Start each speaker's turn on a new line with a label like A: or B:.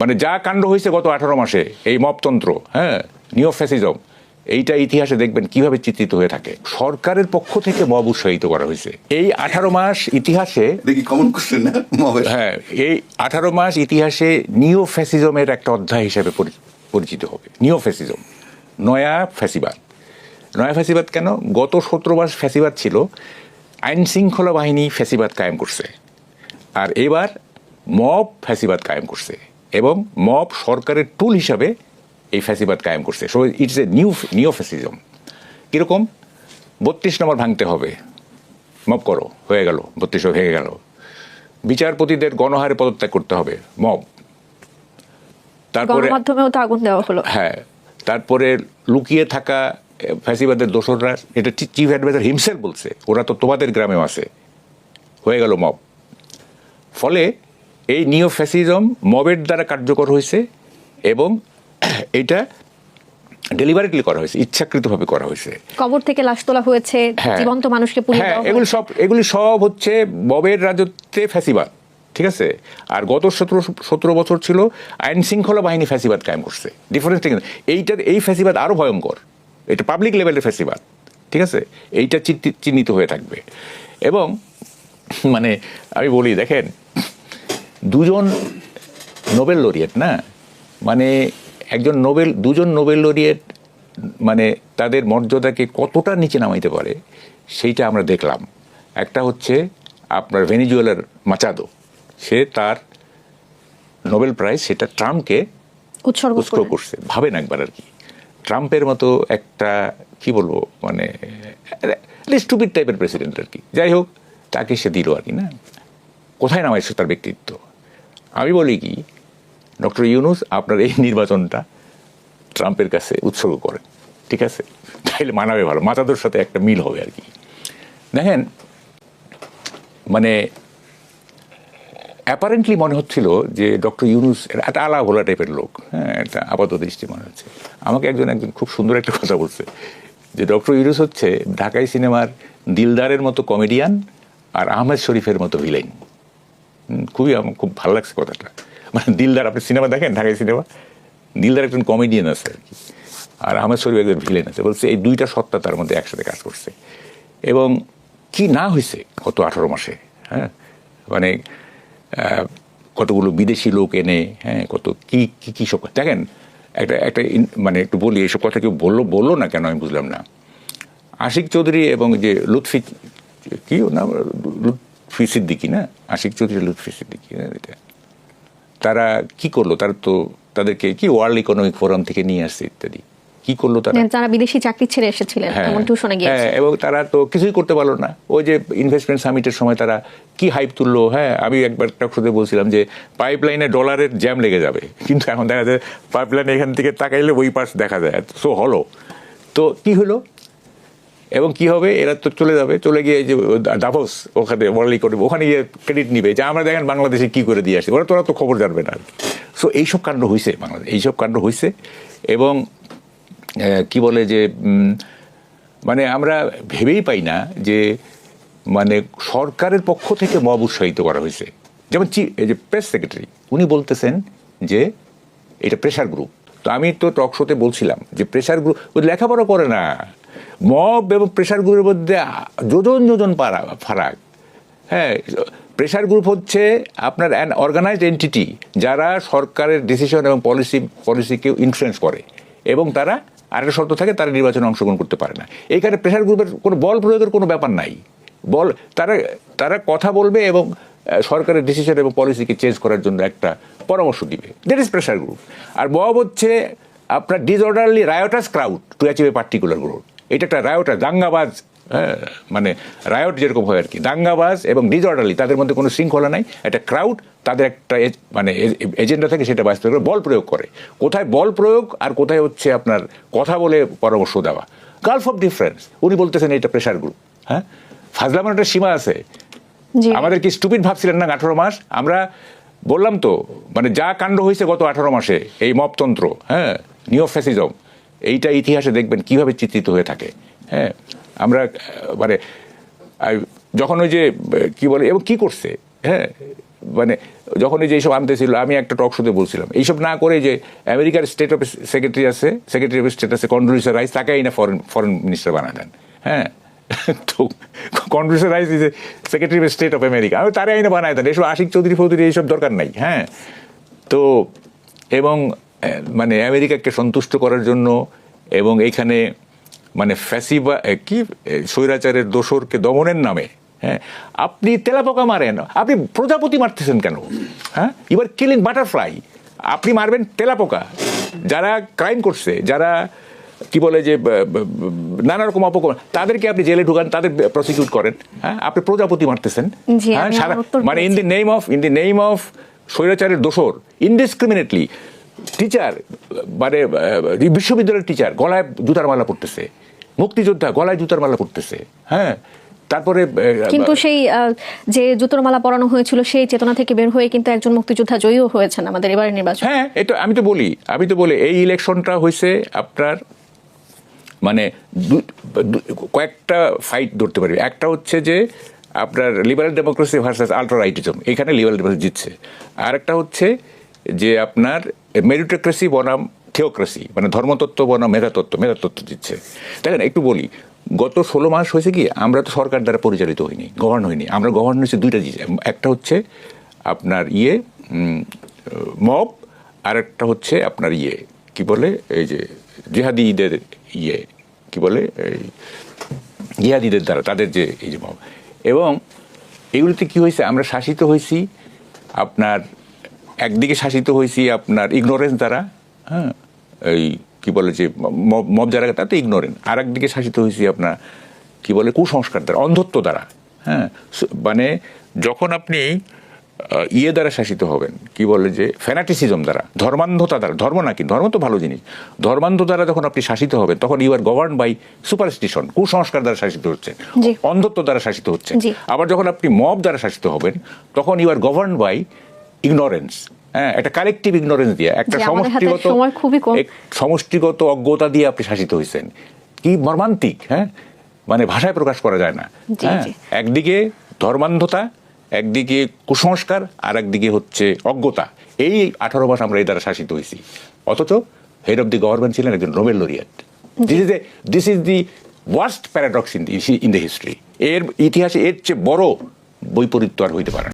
A: মানে যা কাণ্ড হয়েছে গত 18 মাসে এই মবতন্ত্র, হ্যাঁ, নিও ফ্যাসিজম, এইটা ইতিহাসে দেখবেন কিভাবে চিত্রিত হয়ে থাকে। সরকারের পক্ষ থেকে মব উৎসাহিত করা হয়েছে এই 18 মাস ইতিহাসে। হ্যাঁ, এই 18 মাস ইতিহাসে নিও ফ্যাসিজমের একটা অধ্যায় হিসেবে পরিচিত হবে। নিও ফ্যাসিজম, নয়া ফ্যাসিবাদ। নয়া ফ্যাসিবাদ কেন? গত 17 মাস ফ্যাসিবাদ ছিল, আইন শৃঙ্খলা বাহিনী ফ্যাসিবাদ কায়েম করছে, আর এবার মব ফ্যাসিবাদ কায়েম করছে এবং মব সরকারের টুল হিসাবে এই ফ্যাসিবাদ কায়েম করছে। সো ইটস এ নিও ফ্যাসিজম। কীরকম? 32 নম্বর ভাঙতে হবে, মব করো, হয়ে গেল, 32 ভেঙে গেল। বিচারপতিদের গণহারে পদত্যাগ করতে হবে, মব। তারপরে
B: গণমাধ্যমেও তো আগুন দেওয়া হলো।
A: হ্যাঁ, তারপরে লুকিয়ে থাকা ফ্যাসিবাদের দোসররা, এটা চিফ অ্যাডভাইজার হিমসেলফ বলছে, ওরা তো তোমাদের গ্রামেও আছে, হয়ে গেল মব। ফলে এই নিও ফ্যাসিজম মবের দ্বারা কার্যকর হয়েছে এবং এটা ডেলিভারেটলি করা হয়েছে, ইচ্ছাকৃতভাবে করা হয়েছে।
B: কবর থেকে লাশ তোলা হয়েছে, জীবন্ত মানুষকে পুড়িয়ে দেওয়া হয়েছে।
A: এগুলি সব হচ্ছে মবের রাজত্বে ফ্যাসিবাদ, ঠিক আছে? আর গত 17 বছর ছিল আইন শৃঙ্খলা বাহিনী ফ্যাসিবাদ কায়েম করছে। ডিফারেন্স ঠিক, এই ফ্যাসিবাদ আরো ভয়ঙ্কর, এটা পাবলিক লেভেলের ফ্যাসিবাদ, ঠিক আছে? এইটা চিহ্নিত হয়ে থাকবে। এবং মানে আমি বলি, দেখেন, দুজন নোবেল লরিয়েট না, মানে দুজন নোবেল লরিয়েট মানে তাদের মর্যাদাকে কতটা নিচে নামাইতে পারে সেইটা আমরা দেখলাম। একটা হচ্ছে আপনার ভেনিজুয়েলার মাচাদো, সে তার নোবেল প্রাইজ সেটা ট্রাম্পকে উৎসর্গ করছে। ভাবেন একবার আর কি, ট্রাম্পের মতো একটা কি বলবো মানে স্টুপিড টাইপের প্রেসিডেন্ট আর কি, যাই হোক, তাকে সে দিল আর কি না। কোথায় নামাইছে তার ব্যক্তিত্ব? আমি বলি কি, ডক্টর ইউনূস আপনার এই নির্বাচনটা ট্রাম্পের কাছে উৎসর্গ করেন, ঠিক আছে? তাইলে মানাবে ভালো, মাচাদোর সাথে একটা মিল হবে আর কি। দেখেন, মানে অ্যাপারেন্টলি মনে হচ্ছিল যে ডক্টর ইউনূস একটা আলা ভোলা টাইপের লোক, হ্যাঁ, একটা আপাত দৃষ্টি মনে হচ্ছে। আমাকে একজন খুব সুন্দর একটা কথা বলছে যে ডক্টর ইউনূস হচ্ছে ঢাকাই সিনেমার দিলদারের মতো কমেডিয়ান আর আহমেদ শরীফের মতো ভিলেন। আমার খুব ভালো লাগছে কথাটা। মানে দিলদার, আপনি সিনেমা দেখেন, ঢাকাই সিনেমা, দিলদার একজন কমেডিয়ান আছে আর কি, আর আহমেদ শরীফ একজন ভিলেন আছে। বলছে এই দুইটা সত্তা তার মধ্যে একসাথে কাজ করছে। এবং কি না হয়েছে গত 18 মাসে, হ্যাঁ, মানে কতগুলো বিদেশি লোক এনে, হ্যাঁ, কত কি সব দেখেন। একটা মানে একটু বলি, এইসব কথা কেউ বললো না কেন আমি বুঝলাম না। আশিক চৌধুরী এবং যে লুৎফি, কি না, লুৎফি সিদ্দিকি না, আশিক চৌধুরী লুৎফি সিদ্দিকি, এটা তারা কি করলো? তাদেরকে কি ওয়ার্ল্ড ইকোনমিক ফোরাম থেকে নিয়ে আসছে ইত্যাদি। কি করলো তারা?
B: যারা বিদেশি চাকরি ছেড়ে এসেছিলেন, এমনটিও শোনা গিয়েছে।
A: এবং তারা তো কিছুই করতে পারলো না। ওই যে ইনভেস্টমেন্ট সামিটের সময় তারা কি হাইপ তুললো, হ্যাঁ, আমি একবার টকশোতে বলছিলাম যে পাইপলাইনে ডলারের জ্যাম লেগে যাবে, কিন্তু এখন দেখা যায় পাইপলাইনে এখান থেকে তাকাইলে ওই পাশ দেখা যায়। সো হলো তো কি হলো এবং কি হবে? এরা তো চলে গিয়ে যে দাভোস, ওখানে ওয়ার্ল্ড ইকোনমি, ওখানে গিয়ে ক্রেডিট নিবে যে আমরা দেখেন বাংলাদেশে কি করে দিয়ে আসি, তোরা তো খবর জানবে না। সো এইসব কাণ্ড হয়েছে বাংলাদেশ, এইসব কাণ্ড হয়েছে। এবং কি বলে যে মানে আমরা ভেবেই পাই না যে মানে সরকারের পক্ষ থেকে মব উৎসাহিত করা হয়েছে। যেমন এই যে প্রেস সেক্রেটারি, উনি বলতেছেন যে এটা প্রেশার গ্রুপ। তো আমি তো টক শোতে বলছিলাম যে প্রেশার গ্রুপ লেখাপড়া করে না, মব এবং প্রেশার গ্রুপের মধ্যে যোজন ফারাক। হ্যাঁ, প্রেশার গ্রুপ হচ্ছে আপনার অ্যান অর্গানাইজড এন্টিটি, যারা সরকারের ডিসিশন এবং পলিসিকে ইনফ্লুয়েন্স করে, এবং তারা আরেকটা শর্ত থাকে, তারা নির্বাচনে অংশগ্রহণ করতে পারে না। এইখানে প্রেশার গ্রুপের কোনো বল প্রয়োগের কোনো ব্যাপার নাই। তারা কথা বলবে এবং সরকারের ডিসিশন এবং পলিসিকে চেঞ্জ করার জন্য একটা পরামর্শ দিবে। That is pressure group. আর মব হচ্ছে আপনার disorderly riotous crowd to achieve a particular growth. এটা একটা রায়োটাস, দাঙ্গাবাজ, হ্যাঁ, মানে রায়ট যেরকম হয় আর কি, দাঙ্গাবাজ এবং ডিসঅর্ডারলি, তাদের মধ্যে কোনো শৃঙ্খলা নাই। একটা ক্রাউড, তাদের একটা মানে এজেন্ডা থাকে, সেটা বাস্তব করে বল প্রয়োগ করে। কোথায় বল প্রয়োগ আর কোথায় হচ্ছে আপনার কথা বলে পরামর্শ দেওয়া, গালফ অফ ডিফারেন্স। উনি বলতেছেন এটা প্রেশার গ্রুপ। হ্যাঁ, ফাজলামের একটা সীমা আছে। আমাদের কি স্টুপিড ভাবছিলেন না 18 মাস? আমরা বললাম তো, মানে যা কাণ্ড হয়েছে গত 18 মাসে এই মবতন্ত্র, হ্যাঁ, নিও ফ্যাসিজম, এইটা ইতিহাসে দেখবেন কিভাবে চিত্রিত হয়ে থাকে। হ্যাঁ, আমরা মানে যখন ওই যে কি বলে এবং কি করছে, হ্যাঁ, মানে যখন এই যে এইসব আনতেছিল, আমি একটা টক শোতে বলছিলাম, এইসব না করে যে আমেরিকার স্টেট অফ সেক্রেটারি আছে, সেক্রেটারি অফ স্টেট আছে কন্ডোলিসা রাইস, তাকে না ফরেন মিনিস্টার বানায় দেন। হ্যাঁ, তো Condoleezza Rice is secretary of state of America, আমি তারে আইনে বানায় দেন। এসব আশিক চৌধুরী ফৌধুরী এইসব দরকার নাই। হ্যাঁ, তো এবং মানে আমেরিকাকে সন্তুষ্ট করার জন্য এবং এইখানে মানে ফ্যাসিবা কি স্বৈরাচারের দোসরকে দমনের নামে, হ্যাঁ, আপনি তেলাপোকা মারেন, আপনি প্রজাপতি মারতেছেন কেন? হ্যাঁ, ইউ আর কিলিং বাটারফ্লাই। আপনি মারবেন তেলাপোকা, যারা ক্রাইম করছে, যারা কি বলে যে নানা রকম অপকর্ম, তাদেরকে আপনি জেলে ঢুকান, তাদের প্রসিকিউট করেন। হ্যাঁ, আপনি প্রজাপতি মারতেছেন। হ্যাঁ, সারা মানে ইন দি নেম অফ স্বৈরাচারের দোসর ইনডিসক্রিমিনেটলি টিচার, মানে বিশ্ববিদ্যালয়ের টিচার গলায় জুতার মালা পড়তেছে, মুক্তিযোদ্ধা গলায় জুতার মালা পড়তেছে। হ্যাঁ, তারপরে
B: কিন্তু সেই যে জুতোর মালা পরানো হয়েছিল সেই চেতনা থেকে বের হয়ে কিন্তু একজন মুক্তিযোদ্ধা জয়ীও হয়েছেন আমাদের এবারের নির্বাচন।
A: হ্যাঁ, এটা আমি তো বলি এই ইলেকশনটা হয়েছে আপনার মানে কয়েকটা ফাইট ধরতে পারবে। একটা হচ্ছে যে আপনার লিবারেল ডেমোক্রেসি ভার্সাস আল্ট্রা রাইটিজম, এখানে লিবারেল ডেমোক্রেসি জিতছে। আর একটা হচ্ছে যে আপনার মেরিটোক্রেসি বনাম থিওক্রেসি, মানে ধর্মতত্ত্ব বনাম মেধাতত্ত্ব জিতছে। দেখেন, একটু বলি, গত 16 মাস হয়েছে কি, আমরা তো সরকার দ্বারা পরিচালিত হইনি, গভর্ন হইনি। আমরা গভর্ন হয়েছে দুইটা জিনিস, একটা হচ্ছে আপনার মব, আর একটা হচ্ছে আপনার কি বলে এই যে জিহাদিদের কি বলে এই জিহাদিদের দ্বারা তাদের যে এই যে মব। এবং এগুলিতে কি হয়েছে, আমরা শাসিত হয়েছি আপনার একদিকে শাসিত হয়েছি আপনার ইগনোরেন্স দ্বারা। হ্যাঁ, এই কি বলে যে মব যারা তাতে ইগনোরেন্ট। আর একদিকে শাসিত হয়েছি আপনার কি বলে কুসংস্কার দ্বারা, অন্ধত্ব দ্বারা। হ্যাঁ, মানে যখন আপনি দ্বারা শাসিত হবেন, কি বলে যে ফ্যানাটিসিজম দ্বারা, ধর্মান্ধতা দ্বারা, ধর্ম নাকি, ধর্ম তো ভালো জিনিস, ধর্মান্ধ দ্বারা যখন আপনি শাসিত হবেন, তখন you are govern by superstition, কুসংস্কার দ্বারা শাসিত হচ্ছে, অন্ধত্ব দ্বারা শাসিত হচ্ছে। আবার যখন আপনি মব দ্বারা শাসিত হবেন, তখন you are govern by ignorance. হ্যাঁ, একটা কালেকটিভ ইগনোরেন্স দিয়ে, একটা সমষ্টিগত অজ্ঞতা দিয়ে আপনি শাসিত হয়েছেন। কি মর্মান্তিক! হ্যাঁ, মানে ভাষায় প্রকাশ করা যায় না। হ্যাঁ, একদিকে ধর্মান্ধতা, একদিকে কুসংস্কার, আর একদিকে হচ্ছে অজ্ঞতা। এই 18 মাস আমরা এই দ্বারা শাসিত হয়েছি। অথচ হেড অফ দি গভর্নমেন্ট ছিলেন একজন Nobel laureate. This is the worst paradox in the history. এর ইতিহাসে এর চেয়ে বড় বৈপরীত্য আর হইতে পারে না।